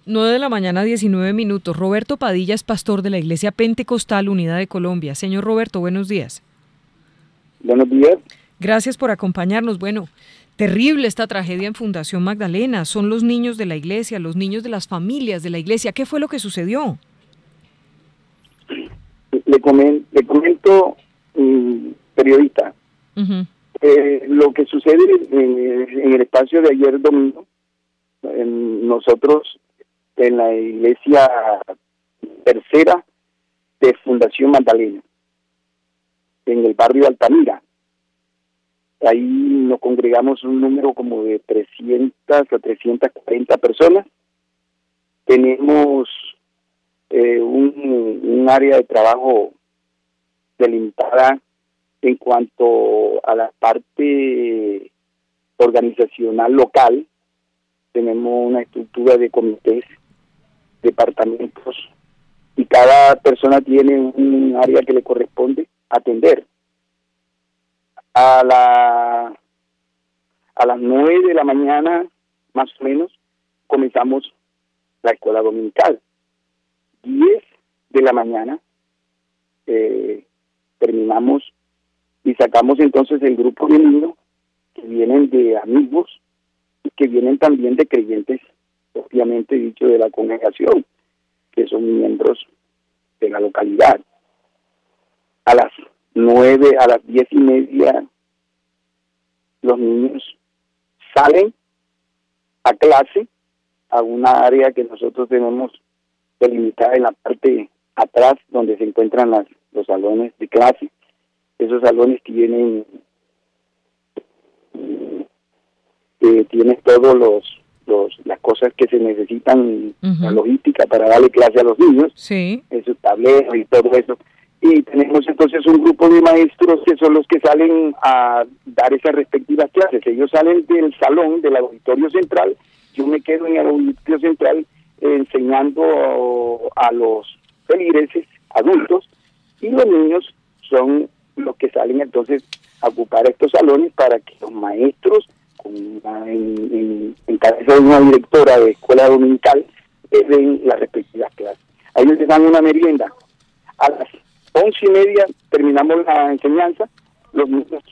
9 de la mañana, 19 minutos. Roberto Padilla es pastor de la Iglesia Pentecostal Unida de Colombia. Señor Roberto, buenos días. Buenos días. Gracias por acompañarnos. Bueno, terrible esta tragedia en Fundación Magdalena. Son los niños de la iglesia, los niños de las familias de la iglesia. ¿Qué fue lo que sucedió? Le comento, periodista, lo que sucede en el espacio de ayer domingo, nosotros en la iglesia tercera de Fundación Magdalena, en el barrio Altamira, ahí nos congregamos un número como de 300 a 340 personas. Tenemos un área de trabajo delimitada en cuanto a la parte organizacional local. Tenemos una estructura de comités, departamentos, y cada persona tiene un área que le corresponde atender. A las 9 de la mañana, más o menos, comenzamos la escuela dominical. 10 de la mañana terminamos y sacamos entonces el grupo de niños que vienen de amigos y que vienen también de creyentes, obviamente dicho, de la congregación, que son miembros de la localidad. A las 10:30, los niños salen a clase, a una área que nosotros tenemos delimitada en la parte atrás, donde se encuentran los salones de clase. Esos salones tienen todos las cosas que se necesitan, la logística para darle clase a los niños, esos tableros y todo eso. Y tenemos entonces un grupo de maestros que son los que salen a dar esas respectivas clases. Ellos salen del salón, del auditorio central. Yo me quedo en el auditorio central enseñando a los feligreses adultos, y los niños son los que salen entonces a ocupar estos salones para que los maestros, en cabeza de una directora de escuela dominical, den las respectivas clases. A ellos les dan una merienda. A las 11:30 terminamos la enseñanza. Los niños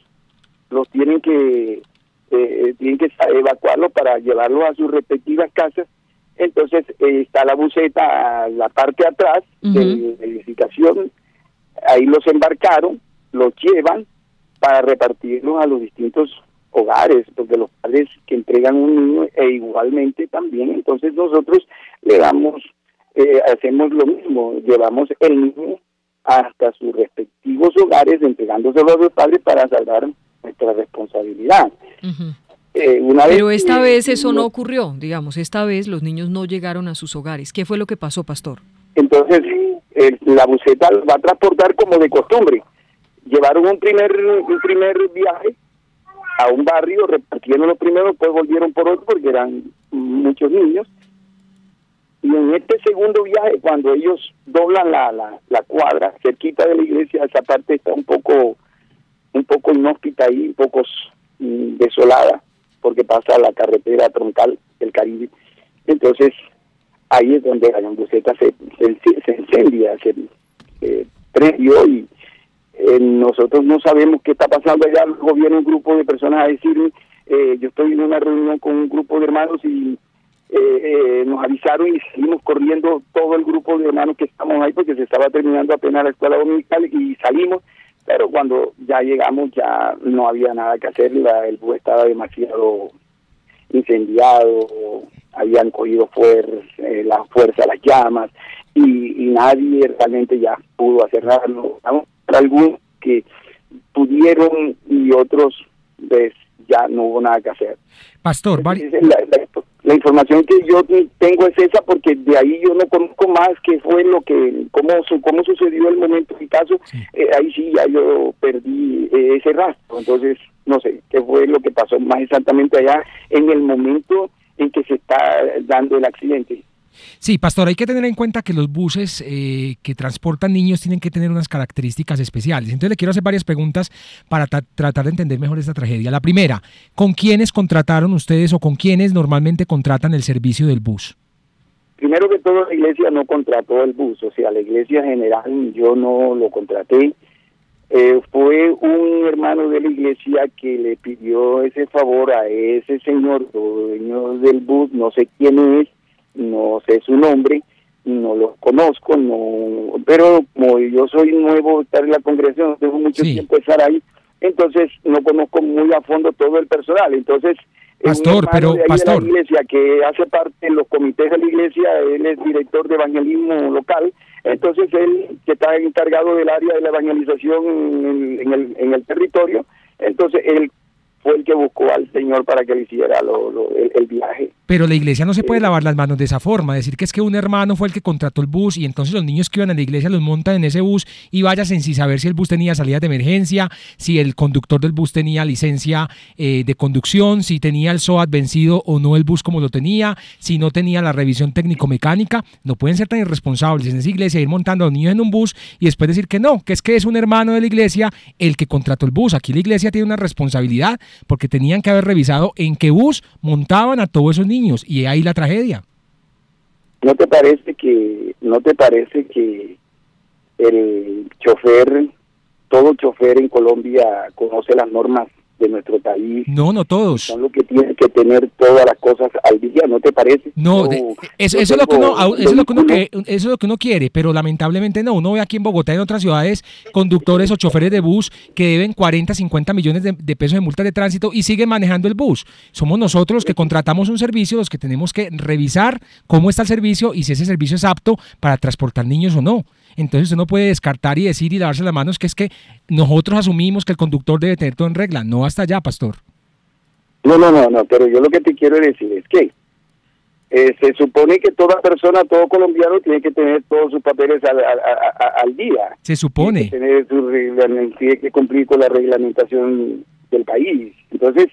los tienen que evacuarlos para llevarlos a sus respectivas casas. Entonces está la buseta a la parte de atrás de la edificación. Ahí los embarcaron, los llevan para repartirlos a los distintos hogares, porque los padres que entregan un niño, e igualmente también, entonces nosotros le damos, hacemos lo mismo, llevamos el niño hasta sus respectivos hogares, entregándoselo a los padres para salvar nuestra responsabilidad. Pero esta vez eso no ocurrió, digamos, esta vez los niños no llegaron a sus hogares. ¿Qué fue lo que pasó, pastor? Entonces, la buseta va a transportar como de costumbre. Llevaron un primer viaje a un barrio, repartieron los primeros, después volvieron por otro porque eran muchos niños. Y en este segundo viaje, cuando ellos doblan la cuadra cerquita de la iglesia, esa parte está un poco inhóspita ahí, un poco desolada, porque pasa la carretera troncal del Caribe. Entonces ahí es donde la buseta se incendia, se prendió, y nosotros no sabemos qué está pasando allá. Luego viene un grupo de personas a decirme, yo estoy en una reunión con un grupo de hermanos y nos avisaron, y seguimos corriendo todo el grupo de hermanos que estamos ahí, porque se estaba terminando apenas la escuela dominical, y salimos. Pero cuando ya llegamos ya no había nada que hacer, el bus estaba demasiado incendiado, habían cogido la fuerza las llamas, y nadie realmente ya pudo hacer nada. Algunos que pudieron y otros pues ya no hubo nada que hacer. Pastor, la información que yo tengo es esa, porque de ahí yo no conozco más qué fue cómo sucedió el momento del caso. Sí. Ahí sí ya yo perdí ese rastro, entonces no sé qué fue lo que pasó más exactamente allá en el momento en que se está dando el accidente. Sí, pastor, hay que tener en cuenta que los buses que transportan niños tienen que tener unas características especiales. Entonces le quiero hacer varias preguntas para tratar de entender mejor esta tragedia. La primera, ¿con quiénes contrataron ustedes o con quiénes normalmente contratan el servicio del bus? primero que todo, la iglesia no contrató el bus, o sea, la iglesia general yo no lo contraté. Fue un hermano de la iglesia que le pidió ese favor a ese señor dueño del bus, no sé quién es, no sé su nombre, no lo conozco, no, pero como yo soy nuevo, estar en la congregación, no tengo mucho tiempo de estar ahí, entonces no conozco muy a fondo todo el personal. Entonces, pastor, pero de pastor, la iglesia que hace parte de los comités de la iglesia, él es director de evangelismo local, entonces él que está encargado del área de la evangelización en el territorio, entonces él fue el que buscó al Señor para que le hiciera el viaje. Pero la iglesia no se puede lavar las manos de esa forma, decir que es que un hermano fue el que contrató el bus y entonces los niños que iban a la iglesia los montan en ese bus y vayan sin saber si el bus tenía salidas de emergencia, si el conductor del bus tenía licencia de conducción, si tenía el SOAT vencido o no el bus como lo tenía, si no tenía la revisión técnico-mecánica. No pueden ser tan irresponsables en esa iglesia, ir montando a los niños en un bus y después decir que no, que es un hermano de la iglesia el que contrató el bus. Aquí la iglesia tiene una responsabilidad porque tenían que haber revisado en qué bus montaban a todos esos niños y ahí la tragedia. ¿No te parece que el chofer, todo chofer en Colombia conoce las normas de nuestro país? No todos. Son los que tienen que tener todas las cosas al día, ¿no te parece? No, eso es lo que uno quiere, pero lamentablemente no. Uno ve aquí en Bogotá y en otras ciudades conductores o choferes de bus que deben 40, 50 millones de pesos de multas de tránsito y siguen manejando el bus. Somos nosotros los que contratamos un servicio, los que tenemos que revisar cómo está el servicio y si ese servicio es apto para transportar niños o no. Entonces usted no puede descartar y decir y lavarse las manos que es que nosotros asumimos que el conductor debe tener todo en regla. No hasta allá, pastor. No, pero yo lo que te quiero decir es que se supone que toda persona, todo colombiano tiene que tener todos sus papeles al día. Se supone. Tiene que cumplir con la reglamentación del país. Entonces,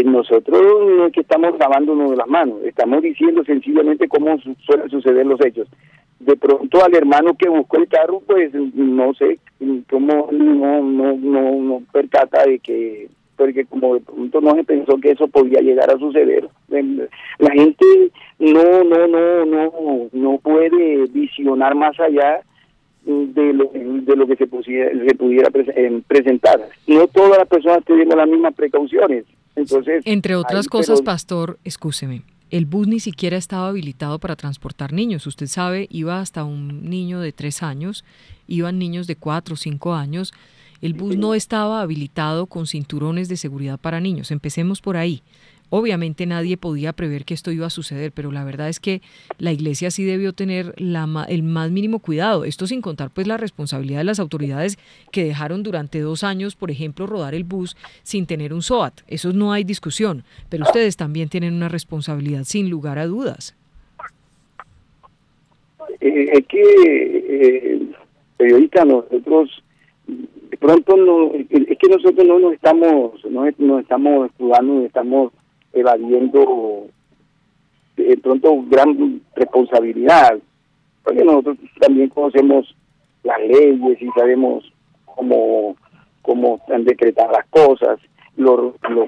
nosotros no es que estamos lavándonos las manos, estamos diciendo sencillamente cómo suelen suceder los hechos. De pronto al hermano que buscó el carro, pues no sé cómo no percata de que, porque como de pronto no se pensó que eso podía llegar a suceder. La gente no puede visionar más allá de lo que se pudiera presentar. No todas las personas tienen las mismas precauciones. Entonces, entre otras cosas, pastor, excúseme, el bus ni siquiera estaba habilitado para transportar niños. Usted sabe, iba hasta un niño de 3 años, iban niños de 4 o 5 años. El bus no estaba habilitado con cinturones de seguridad para niños. Empecemos por ahí. Obviamente nadie podía prever que esto iba a suceder, pero la verdad es que la iglesia sí debió tener el más mínimo cuidado. Esto sin contar pues la responsabilidad de las autoridades que dejaron durante 2 años, por ejemplo, rodar el bus sin tener un SOAT. Eso no hay discusión, pero ustedes también tienen una responsabilidad sin lugar a dudas. Es que periodista, nosotros de pronto nosotros no nos estamos escudando, no estamos evadiendo de pronto gran responsabilidad, porque nosotros también conocemos las leyes y sabemos cómo están decretadas las cosas,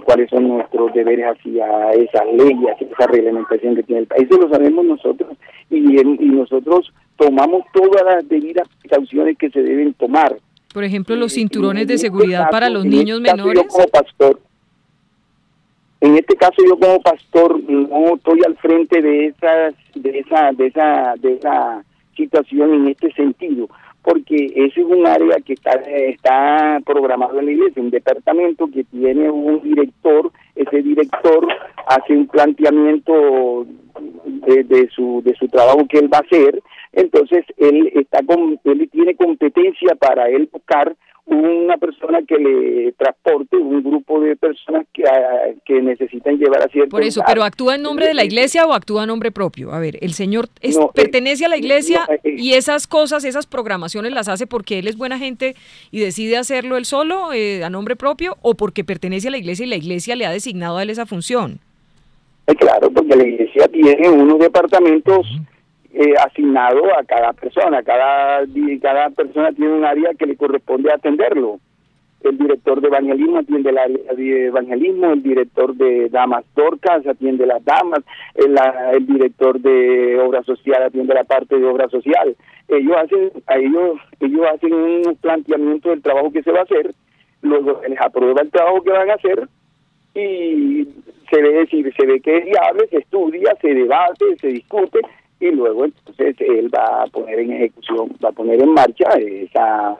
cuáles son nuestros deberes hacia esas leyes, hacia esa reglamentación que tiene el país. Eso lo sabemos nosotros y nosotros tomamos todas las debidas precauciones que se deben tomar. Por ejemplo, los cinturones de seguridad para los niños menores. En este caso yo como pastor no estoy al frente de esa situación en este sentido, porque ese es un área que está programado en la iglesia, un departamento que tiene un director. Ese director hace un planteamiento de su trabajo que él va a hacer. Entonces él tiene competencia para él buscar una persona que le transporte, un grupo de personas que necesitan llevar a cierto. Por eso, lugar. ¿Pero actúa en nombre de la iglesia o actúa en nombre propio? A ver, el señor pertenece a la iglesia y esas cosas, esas programaciones las hace porque él es buena gente y decide hacerlo él solo, a nombre propio, o porque pertenece a la iglesia y la iglesia le ha designado a él esa función. Claro, porque la iglesia tiene unos departamentos asignado a cada persona. Cada persona tiene un área que le corresponde atenderlo. el director de evangelismo atiende el área de evangelismo, el director de damas dorcas atiende las damas, el director de obra social atiende la parte de obra social. Ellos hacen un planteamiento del trabajo que se va a hacer, luego se les aprueba el trabajo que van a hacer y se ve que es viable, se estudia, se debate, se discute y luego entonces él va a poner en ejecución, va a poner en marcha esa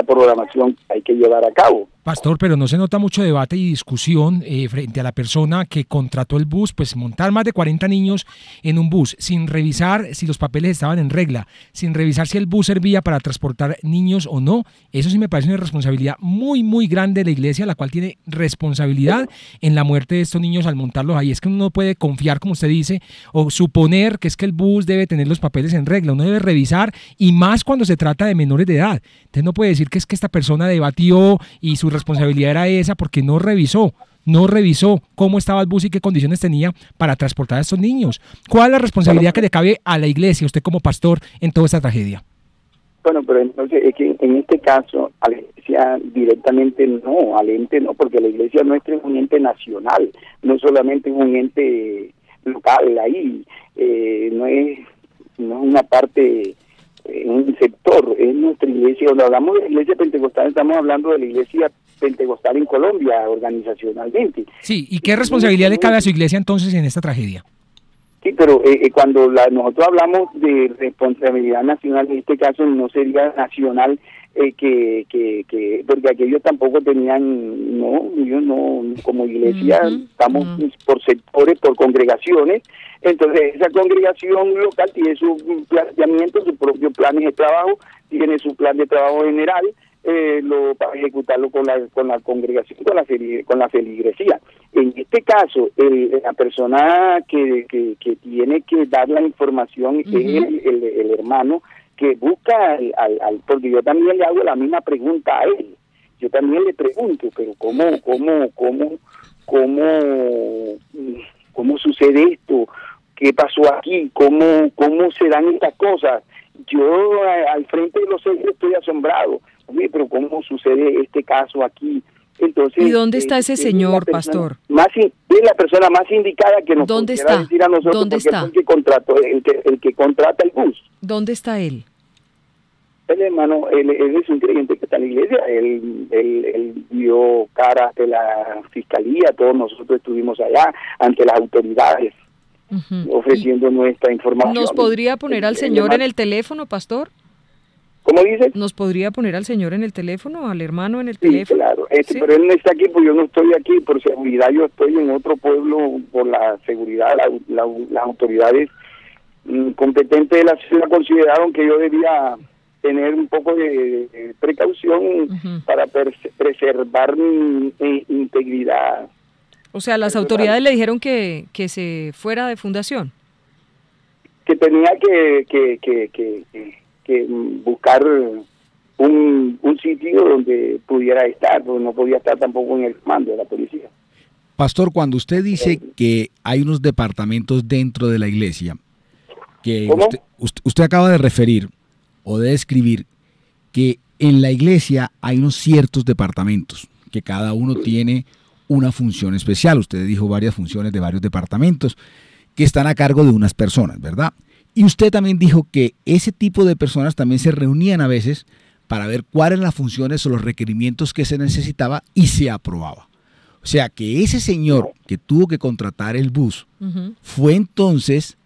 programación que hay que llevar a cabo. Pastor, pero no se nota mucho debate y discusión frente a la persona que contrató el bus, pues montar más de 40 niños en un bus sin revisar si los papeles estaban en regla, sin revisar si el bus servía para transportar niños o no. Eso sí me parece una responsabilidad muy, muy grande de la iglesia, la cual tiene responsabilidad en la muerte de estos niños al montarlos ahí. Es que uno no puede confiar, como usted dice, o suponer que es que el bus debe tener los papeles en regla. Uno debe revisar, y más cuando se trata de menores de edad. Entonces no puede decir que es que esta persona debatió y su responsabilidad era esa porque no revisó cómo estaba el bus y qué condiciones tenía para transportar a estos niños. ¿Cuál es la responsabilidad que le cabe a la iglesia, usted como pastor, en toda esta tragedia? Bueno, pero entonces es que en este caso a la iglesia directamente no, al ente no, porque la iglesia nuestra es un ente nacional, no solamente es un ente local ahí, no es una parte, un sector, es nuestra iglesia. Cuando hablamos de la iglesia pentecostal estamos hablando de la iglesia pentecostal en Colombia, organizacionalmente. Sí, ¿y qué responsabilidad le cabe a su iglesia entonces en esta tragedia? Sí, pero cuando nosotros hablamos de responsabilidad nacional, en este caso no sería nacional, porque aquellos tampoco tenían, ellos no, como iglesia, estamos por sectores, por congregaciones, entonces esa congregación local tiene su planteamiento, sus propios planes de trabajo, tiene su plan de trabajo general, para ejecutarlo con la congregación, con la feligresía. En este caso, la persona que tiene que dar la información es el hermano que busca porque yo también le hago la misma pregunta a él. Yo también le pregunto, pero ¿cómo sucede esto? ¿Qué pasó aquí? ¿Cómo se dan estas cosas? Yo al frente de los hechos estoy asombrado. Oye, pero ¿cómo sucede este caso aquí? Entonces, ¿y dónde está ese señor, pastor? Es la persona más indicada que nos ¿dónde pudiera está? decir a nosotros, ¿Dónde porque está? Es el que contrata el bus. ¿Dónde está él? El hermano, él es un creyente que está en la iglesia, él dio cara ante la fiscalía, todos nosotros estuvimos allá, ante las autoridades, ofreciendo nuestra información. ¿Nos podría poner al señor en el teléfono, pastor? ¿Cómo dice? ¿Nos podría poner al señor en el teléfono, al hermano en el Sí, teléfono? claro, ¿Sí? Pero él no está aquí, porque yo no estoy aquí por seguridad, yo estoy en otro pueblo por la seguridad, las autoridades competentes de la ciudad consideraron que yo debía tener un poco de precaución para preservar mi integridad. O sea, las autoridades le dijeron que se fuera de fundación. Que tenía que buscar un sitio donde pudiera estar, porque no podía estar tampoco en el mando de la policía. Pastor, cuando usted dice que hay unos departamentos dentro de la iglesia, que usted acaba de referir o de describir que en la iglesia hay unos ciertos departamentos, que cada uno tiene una función especial. Usted dijo varias funciones de varios departamentos que están a cargo de unas personas, ¿verdad? Y usted también dijo que ese tipo de personas también se reunían a veces para ver cuáles eran las funciones o los requerimientos que se necesitaba y se aprobaba. O sea que ese señor que tuvo que contratar el bus fue entonces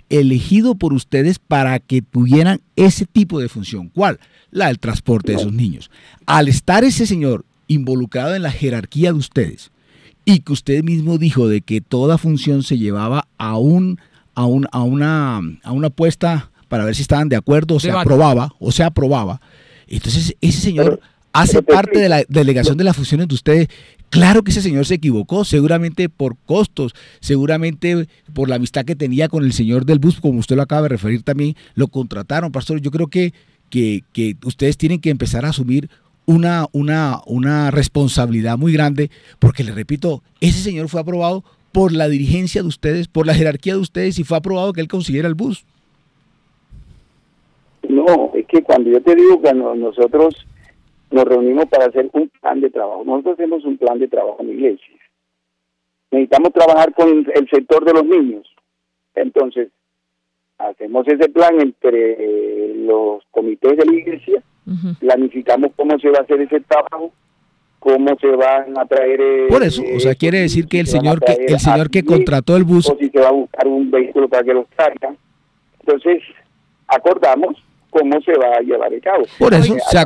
elegido por ustedes para que tuvieran ese tipo de función. ¿Cuál? La del transporte de esos niños. Al estar ese señor involucrado en la jerarquía de ustedes y que usted mismo dijo de que toda función se llevaba a una apuesta para ver si estaban de acuerdo o se aprobaba, entonces ese señor hace parte de la delegación de las funciones de ustedes. Claro que ese señor se equivocó, seguramente por costos, seguramente por la amistad que tenía con el señor del bus, como usted lo acaba de referir también, lo contrataron, pastor. Yo creo que ustedes tienen que empezar a asumir una responsabilidad muy grande, porque le repito, ese señor fue aprobado por la dirigencia de ustedes, por la jerarquía de ustedes, y fue aprobado que él consiguiera el bus. No, es que cuando yo te digo que nosotros nos reunimos para hacer un plan de trabajo. Nosotros hacemos un plan de trabajo en la iglesia. Necesitamos trabajar con el sector de los niños. Entonces, hacemos ese plan entre los comités de la iglesia, planificamos cómo se va a hacer ese trabajo, cómo se van a traer... Por eso, o sea, quiere decir que el señor que contrató el bus... O si se va a buscar un vehículo para que los traiga. Entonces, acordamos cómo se va a llevar a cabo. Por eso, se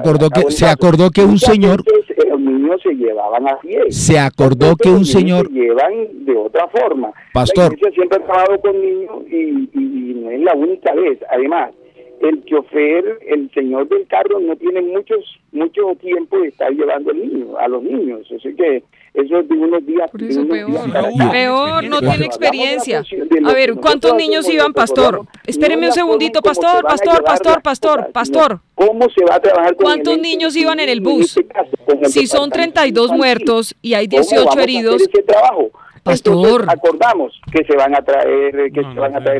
acordó que un señor... Los niños se llevaban a pie. Se acordó que un señor... Se llevan de otra forma. Pastor. La iglesia siempre ha trabajado con niños y no es la única vez. Además, el chofer, el señor del carro no tiene mucho tiempo de estar llevando a los niños. Así que eso es de unos días. Por eso peor, no tiene experiencia. A ver, ¿cuántos niños iban, pastor? Espéreme un segundito, pastor. ¿Cómo se va a trabajar con ¿cuántos niños iban en el bus? Si son 32 muertos y hay 18 heridos. Pastor, entonces, acordamos que se van a traer,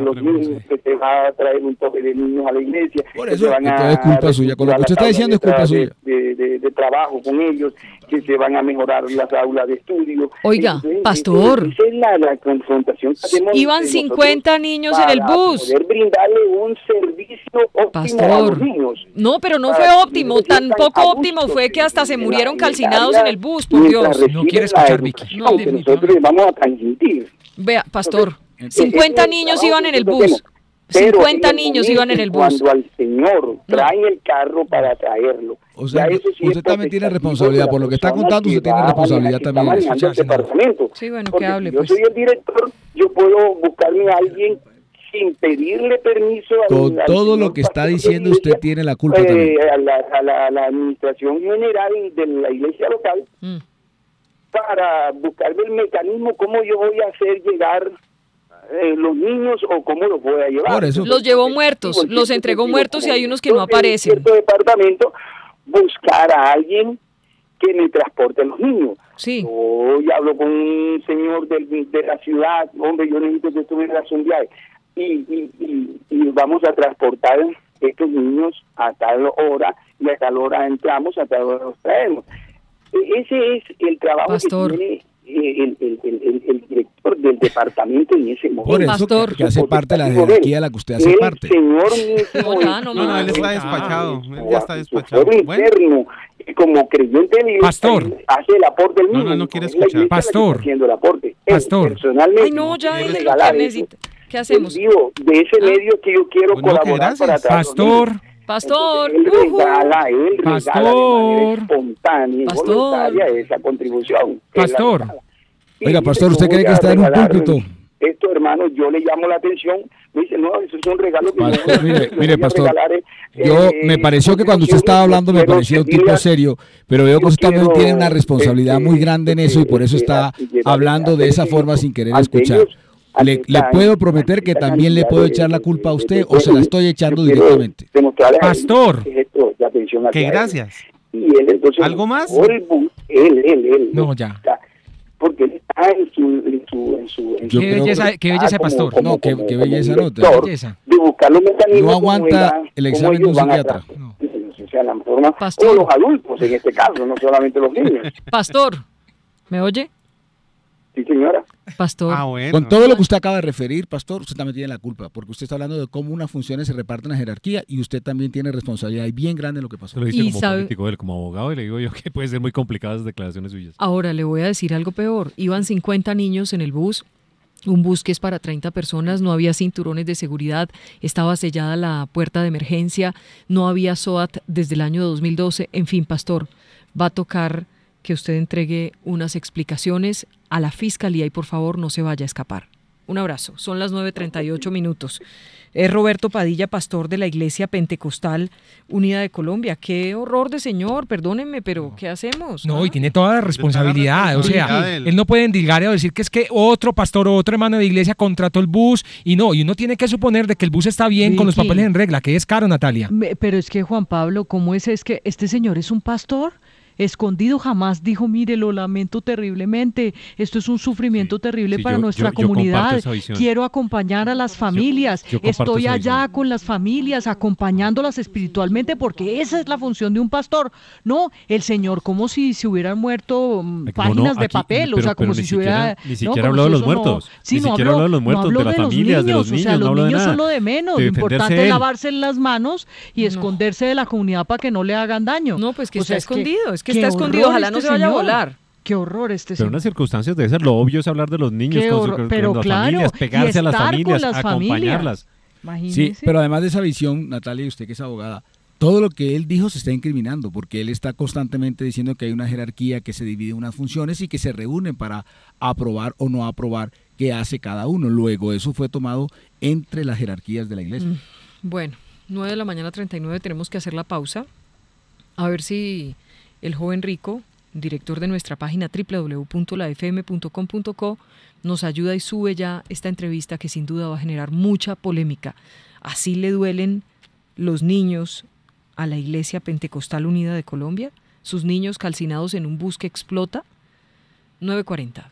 los niños, que se va a traer un toque de niños a la iglesia. Por eso, entonces es culpa suya. Con lo que usted está diciendo es culpa suya. De trabajo con ellos, que se van a mejorar las aulas de estudio. Oiga, entonces, pastor, esa es la confrontación que hacemos. Iban 50 niños en el bus. Para poder brindarle un servicio óptimo a los niños. No, pero no fue óptimo, tampoco óptimo fue que hasta se murieron calcinados en el bus, por Dios. No quiere escuchar, Vicky. No, que nosotros vamos a transmitir. Vea, pastor, 50 niños iban en el bus. 50 niños iban en el bus. Cuando al señor traen el carro para traerlo. O sea, usted también tiene responsabilidad. Por lo que está contando, usted tiene responsabilidad también. Sí, bueno, que hable. Yo soy el director, yo puedo buscarme a alguien sin pedirle permiso. Con todo lo que está diciendo, usted tiene la culpa también. A la administración general de la iglesia local. Para buscarme el mecanismo, cómo yo voy a hacer llegar los niños o cómo los voy a llevar. Por eso. Los llevó muertos, los entregó muertos y hay unos que no aparecen. En cierto departamento, buscar a alguien que me transporte a los niños. Sí. Yo ya hablo con un señor de la ciudad, hombre, yo necesito que tú vengas un viaje. Y vamos a transportar estos niños a tal hora, y a tal hora entramos, a tal hora los traemos. Ese es el trabajo, pastor, que tiene el director del departamento en ese momento. Por eso, pastor, que hace parte de la jerarquía de la que usted hace parte. Señor no, él está despachado. Él ya está despachado. Interno, como creyente de pastor, hace el aporte del mismo. No quiere escuchar. Pastor. Haciendo el aporte. Pastor. Personalmente. Ay, no, ya es lo que necesita. ¿Qué hacemos? De ese medio que yo quiero colaborar para traer. Pastor, él regala de manera espontánea y voluntaria esa contribución. Pastor. Oiga, pastor, ¿usted cree que está en un púlpito? Esto, hermano, yo le llamo la atención. Me dice, no, eso es un regalo que pastor, mire, pastor, me pareció que cuando usted estaba hablando me parecía un tipo serio, pero veo que usted también tiene una responsabilidad muy grande en eso y por eso está hablando de esa forma sin querer escuchar. Le puedo prometer que también le puedo echar la culpa a usted o se la estoy echando directamente. Pastor. Que gracias. Y él, entonces, ¿algo más? Él. No, ya. Porque él está en su qué belleza, pastor. No, qué belleza, no. De buscar los mecanismos. No aguanta el examen de un psiquiatra. O sea, la forma, o los adultos en este caso, no solamente los niños. Pastor, ¿me oye? Sí, señora. Pastor. Bueno. Con todo lo que usted acaba de referir, pastor, usted también tiene la culpa, porque usted está hablando de cómo unas funciones se reparten en la jerarquía y usted también tiene responsabilidad y bien grande en lo que pasó. Se lo dice como político, él como abogado, y le digo yo que puede ser muy complicado esas declaraciones suyas. Ahora le voy a decir algo peor. Iban 50 niños en el bus, un bus que es para 30 personas, no había cinturones de seguridad, estaba sellada la puerta de emergencia, no había SOAT desde el año 2012. En fin, pastor, va a tocar que usted entregue unas explicaciones a la fiscalía y por favor no se vaya a escapar. Un abrazo. Son las 9:38. Es Roberto Padilla, pastor de la Iglesia Pentecostal Unida de Colombia. Qué horror de señor, perdónenme, pero ¿qué hacemos? No, y tiene toda la responsabilidad. O sea, él no puede endilgar o decir que es que otro pastor o otro hermano de iglesia contrató el bus y uno tiene que suponer de que el bus está bien, Vicky, con los papeles en regla, que es caro, Natalia. Pero es que, Juan Pablo, ¿cómo es que este señor es un pastor? escondido, jamás dijo, mire, lo lamento terriblemente, esto es un sufrimiento terrible sí, para yo nuestra comparto comunidad, esa visión. quiero acompañar a las familias, yo comparto estoy esa allá visión. con las familias, acompañándolas espiritualmente, porque esa es la función de un pastor. No, el Señor como si se hubieran muerto páginas de aquí- papel, o pero- sea, como pero si ni se hubiera... siquiera- ni no, siquiera como habló si de los eso no- muertos, sí, ni no siquiera habló de los muertos, no habló de las los familias, de los o sea, niños, no los habló de niños nada. son lo de menos, De lo defenderse importante es él. lavarse las manos y esconderse de la comunidad para que no le hagan daño. No, pues que O está sea, escondido, es que qué está escondido, horror ojalá no este se vaya a señor. volar. Qué horror este Pero en señor. unas circunstancias debe ser lo obvio es hablar de los niños Qué con, horror, con pero las claro, familias, y pegarse a las estar con familias, las acompañarlas. Sí, Imagínese. pero además de esa visión, Natalia, usted que es abogada, todo lo que él dijo se está incriminando, porque él está constantemente diciendo que hay una jerarquía que se divide en unas funciones y que se reúnen para aprobar o no aprobar qué hace cada uno. Luego eso fue tomado entre las jerarquías de la iglesia. Bueno, 9 de la mañana 39, tenemos que hacer la pausa. A ver si el joven rico, director de nuestra página www.lafm.com.co, nos ayuda y sube ya esta entrevista que sin duda va a generar mucha polémica. Así le duelen los niños a la Iglesia Pentecostal Unida de Colombia, sus niños calcinados en un bus que explota. 9:40.